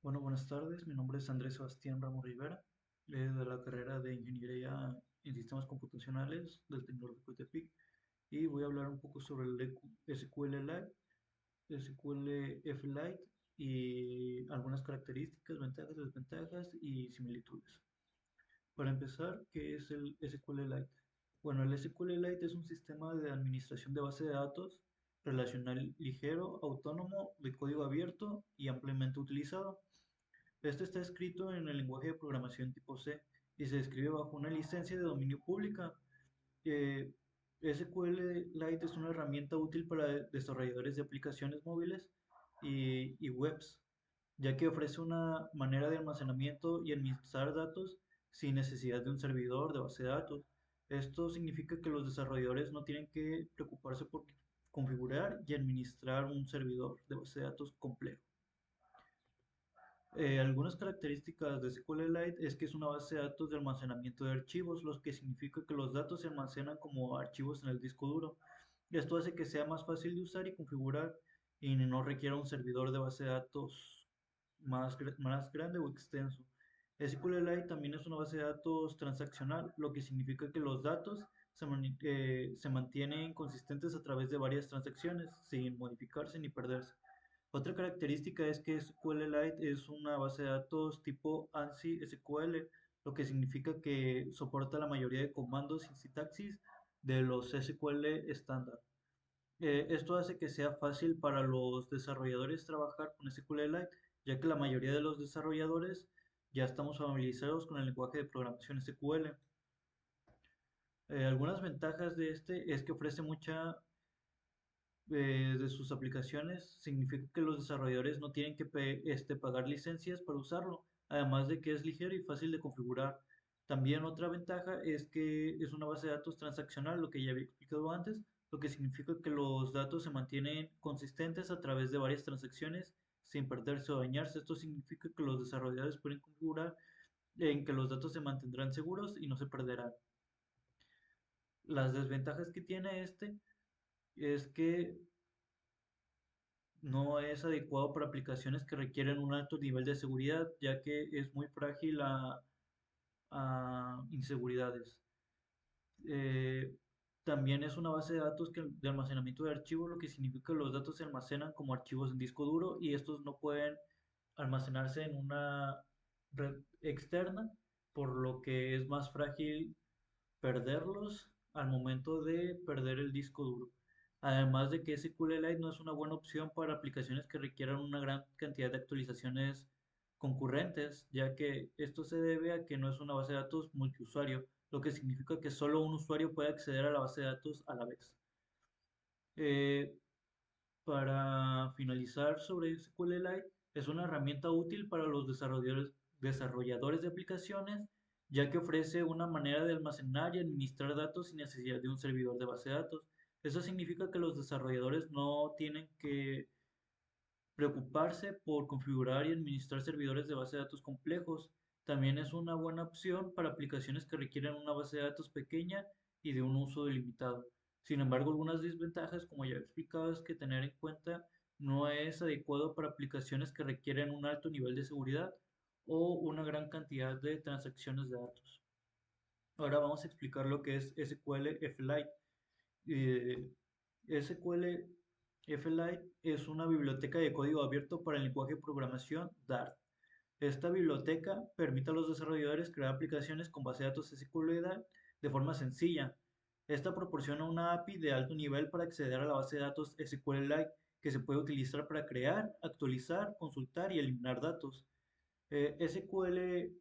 Bueno, buenas tardes. Mi nombre es Andrés Sebastián Ramos Rivera, de la carrera de Ingeniería en Sistemas Computacionales del Tecnológico de Tepic, y voy a hablar un poco sobre el SQLite, SQLite y algunas características, ventajas, desventajas y similitudes. Para empezar, ¿qué es el SQLite? Bueno, el SQLite es un sistema de administración de base de datos relacional ligero, autónomo, de código abierto y ampliamente utilizado. Este está escrito en el lenguaje de programación tipo C y se escribe bajo una licencia de dominio pública. Eh, SQLite es una herramienta útil para desarrolladores de aplicaciones móviles y webs, ya que ofrece una manera de almacenamiento y administrar datos sin necesidad de un servidor de base de datos. Esto significa que los desarrolladores no tienen que preocuparse por configurar y administrar un servidor de base de datos complejo. Algunas características de SQLite es que es una base de datos de almacenamiento de archivos, lo que significa que los datos se almacenan como archivos en el disco duro. Esto hace que sea más fácil de usar y configurar y no requiera un servidor de base de datos más grande o extenso. SQLite también es una base de datos transaccional, lo que significa que los datos se mantienen consistentes a través de varias transacciones sin modificarse ni perderse. Otra característica es que SQLite es una base de datos tipo ANSI SQL, lo que significa que soporta la mayoría de comandos sin sintaxis de los SQL estándar. Esto hace que sea fácil para los desarrolladores trabajar con SQLite, ya que la mayoría de los desarrolladores ya estamos familiarizados con el lenguaje de programación SQL. Algunas ventajas de este es que ofrece mucha de sus aplicaciones, significa que los desarrolladores no tienen que pagar licencias para usarlo, además de que es ligero y fácil de configurar. También otra ventaja es que es una base de datos transaccional, lo que ya había explicado antes, lo que significa que los datos se mantienen consistentes a través de varias transacciones sin perderse o dañarse. Esto significa que los desarrolladores pueden configurar en que los datos se mantendrán seguros y no se perderán. Las desventajas que tiene este es que no es adecuado para aplicaciones que requieren un alto nivel de seguridad, ya que es muy frágil a inseguridades. Eh, También es una base de datos de almacenamiento de archivos, lo que significa que los datos se almacenan como archivos en disco duro y estos no pueden almacenarse en una red externa, por lo que es más frágil perderlos al momento de perder el disco duro. Además de que SQLite no es una buena opción para aplicaciones que requieran una gran cantidad de actualizaciones concurrentes, ya que esto se debe a que no es una base de datos multiusuario, lo que significa que solo un usuario puede acceder a la base de datos a la vez. Eh, para finalizar sobre SQLite, es una herramienta útil para los desarrolladores de aplicaciones, ya que ofrece una manera de almacenar y administrar datos sin necesidad de un servidor de base de datos. Eso significa que los desarrolladores no tienen que preocuparse por configurar y administrar servidores de base de datos complejos. También es una buena opción para aplicaciones que requieren una base de datos pequeña y de un uso delimitado. Sin embargo, algunas desventajas, como ya he explicado, es que tener en cuenta no es adecuado para aplicaciones que requieren un alto nivel de seguridad o una gran cantidad de transacciones de datos. Ahora vamos a explicar lo que es SQL-Lite. SQL-Lite es una biblioteca de código abierto para el lenguaje de programación Dart. Esta biblioteca permite a los desarrolladores crear aplicaciones con base de datos SQLite de forma sencilla. Esta proporciona una API de alto nivel para acceder a la base de datos SQLite que se puede utilizar para crear, actualizar, consultar y eliminar datos. SQL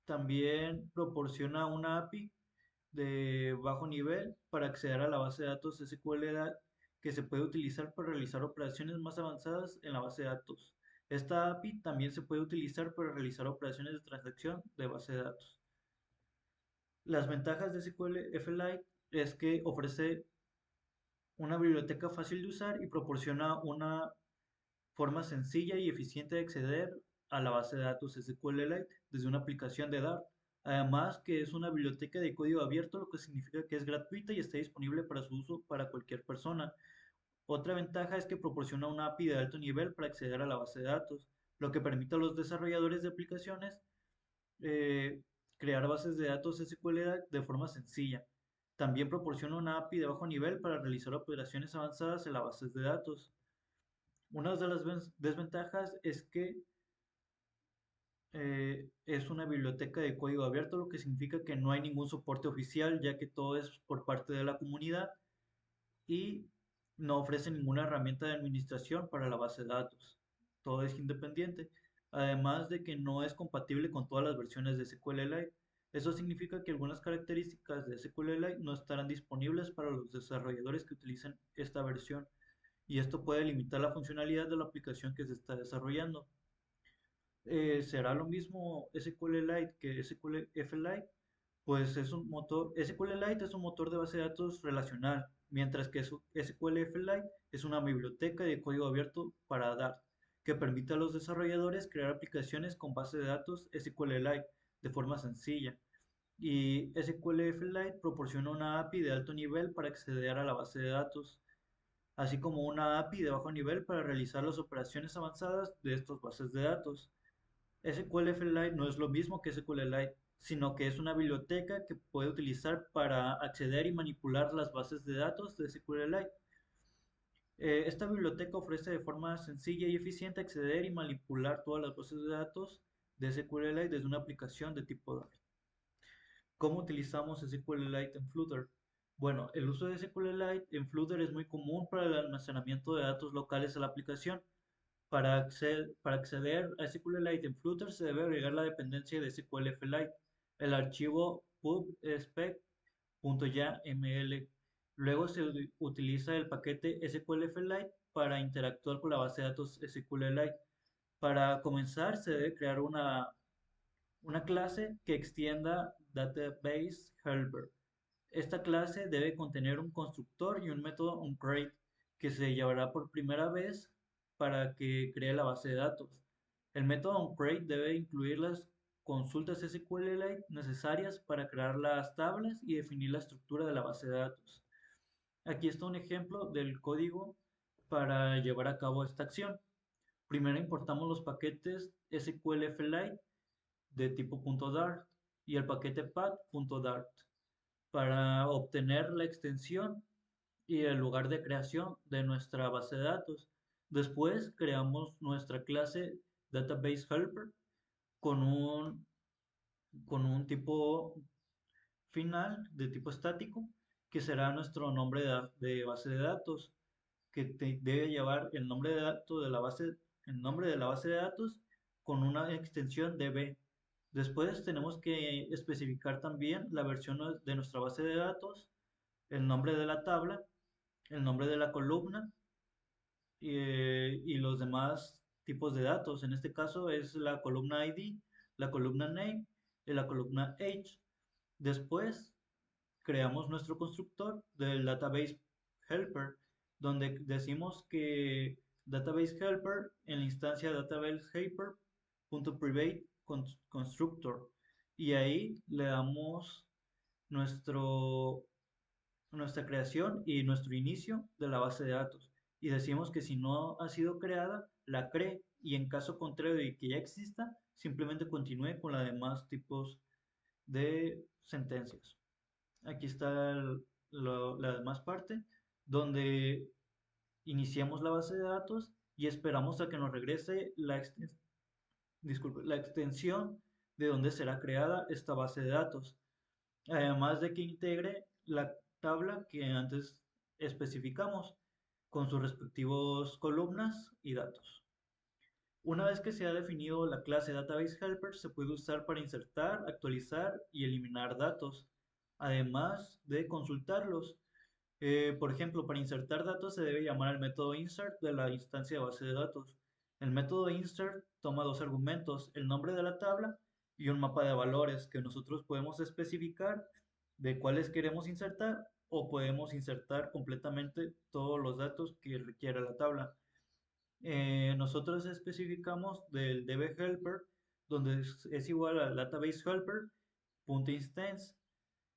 también proporciona una API de bajo nivel para acceder a la base de datos SQL que se puede utilizar para realizar operaciones más avanzadas en la base de datos. Esta API también se puede utilizar para realizar operaciones de transacción de base de datos. Las ventajas de SQL-Lite es que ofrece una biblioteca fácil de usar y proporciona una forma sencilla y eficiente de acceder a la base de datos SQLite desde una aplicación de Dart. Además que es una biblioteca de código abierto, lo que significa que es gratuita y está disponible para su uso para cualquier persona. Otra ventaja es que proporciona una API de alto nivel para acceder a la base de datos, lo que permite a los desarrolladores de aplicaciones eh, crear bases de datos SQL de forma sencilla. También proporciona una API de bajo nivel para realizar operaciones avanzadas en las bases de datos. Una de las desventajas es que es una biblioteca de código abierto, lo que significa que no hay ningún soporte oficial, ya que todo es por parte de la comunidad y no ofrece ninguna herramienta de administración para la base de datos. Todo es independiente. Además de que no es compatible con todas las versiones de SQLite. Eso significa que algunas características de SQLite no estarán disponibles para los desarrolladores que utilicen esta versión, y esto puede limitar la funcionalidad de la aplicación que se está desarrollando. ¿Será lo mismo SQLite que SQLite? Pues es un motor, SQLite es un motor de base de datos relacional, mientras que SQLite es una biblioteca de código abierto para Dart, que permite a los desarrolladores crear aplicaciones con base de datos SQLite de forma sencilla. Y SQLite proporciona una API de alto nivel para acceder a la base de datos, así como una API de bajo nivel para realizar las operaciones avanzadas de estas bases de datos. SQLite no es lo mismo que SQLite, sino que es una biblioteca que puede utilizar para acceder y manipular las bases de datos de SQLite. Esta biblioteca ofrece de forma sencilla y eficiente acceder y manipular todas las bases de datos de SQLite desde una aplicación de tipo Dart. ¿Cómo utilizamos SQLite en Flutter? Bueno, el uso de SQLite en Flutter es muy común para el almacenamiento de datos locales a la aplicación. Para acceder a SQLite en Flutter se debe agregar la dependencia de SQLite, el archivo pub.spec.yaml. Luego se utiliza el paquete SQLite para interactuar con la base de datos SQLite. Para comenzar, se debe crear una clase que extienda Database Helper. Esta clase debe contener un constructor y un método onCreate que se llevará por primera vez para que cree la base de datos. El método onCreate debe incluir las consultas SQLite necesarias para crear las tablas y definir la estructura de la base de datos. Aquí está un ejemplo del código para llevar a cabo esta acción. Primero importamos los paquetes SQLite de tipo .dart y el paquete path.dart para obtener la extensión y el lugar de creación de nuestra base de datos. Después creamos nuestra clase Database Helper con un tipo final de tipo estático que será nuestro nombre de base de datos, que debe llevar el nombre de datos de la base, el nombre de la base de datos con una extensión DB. Después tenemos que especificar también la versión de nuestra base de datos, el nombre de la tabla, el nombre de la columna y los demás tipos de datos. En este caso es la columna ID, la columna name y la columna age. Después creamos nuestro constructor del database helper, donde decimos que database helper en la instancia database helper.private constructor, y ahí le damos nuestro nuestra creación y nuestro inicio de la base de datos. Y decimos que si no ha sido creada, la cree, y en caso contrario de que ya exista, simplemente continúe con los demás tipos de sentencias. Aquí está la demás parte, donde iniciamos la base de datos y esperamos a que nos regrese la extensión de donde será creada esta base de datos, además de que integre la tabla que antes especificamos con sus respectivos columnas y datos. Una vez que se ha definido la clase Database Helper, se puede usar para insertar, actualizar y eliminar datos, además de consultarlos. Por ejemplo, para insertar datos se debe llamar al método insert de la instancia de base de datos. El método insert toma dos argumentos, el nombre de la tabla y un mapa de valores que nosotros podemos especificar de cuáles queremos insertar, o podemos insertar completamente todos los datos que requiere la tabla. Nosotros especificamos del db-helper, donde es igual al database helper.instance,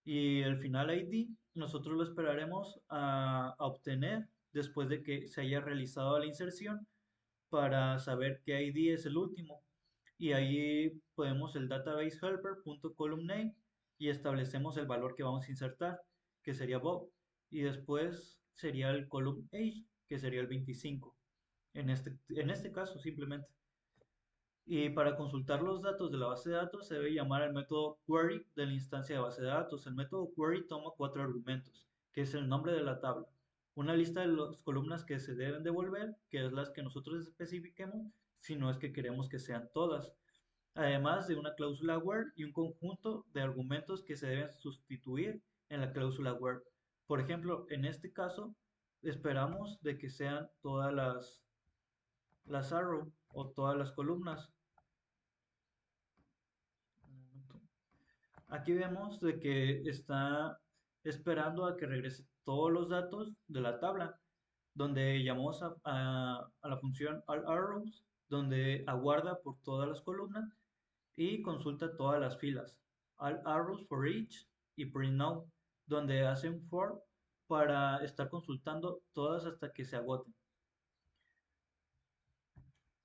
y el final ID nosotros lo esperaremos a obtener después de que se haya realizado la inserción para saber qué ID es el último. Y ahí podemos el database helper.column_name y establecemos el valor que vamos a insertar, que sería Bob. Y después sería el column age, que sería el 25. En este caso, simplemente. Y para consultar los datos de la base de datos se debe llamar al método query de la instancia de base de datos. El método query toma cuatro argumentos, que es el nombre de la tabla, una lista de las columnas que se deben devolver, que es las que nosotros especifiquemos, si no es que queremos que sean todas, además de una cláusula where y un conjunto de argumentos que se deben sustituir en la cláusula where. Por ejemplo, en este caso, esperamos de que sean todas las arrow o todas las columnas. Un momento. Aquí vemos de que está esperando a que regrese todos los datos de la tabla, donde llamamos a la función arrows, donde aguarda por todas las columnas y consulta todas las filas. Arrows for each y print now, donde hace un for para estar consultando todas hasta que se agoten.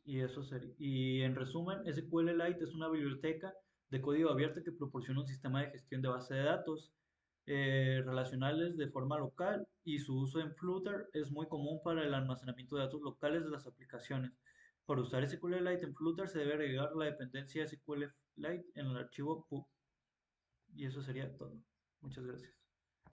Y eso sería. Y en resumen, SQLite es una biblioteca de código abierto que proporciona un sistema de gestión de base de datos relacionales de forma local y su uso en Flutter es muy común para el almacenamiento de datos locales de las aplicaciones. Para usar SQLite en Flutter se debe agregar la dependencia SQLite en el archivo pub. Y eso sería todo. Muchas gracias.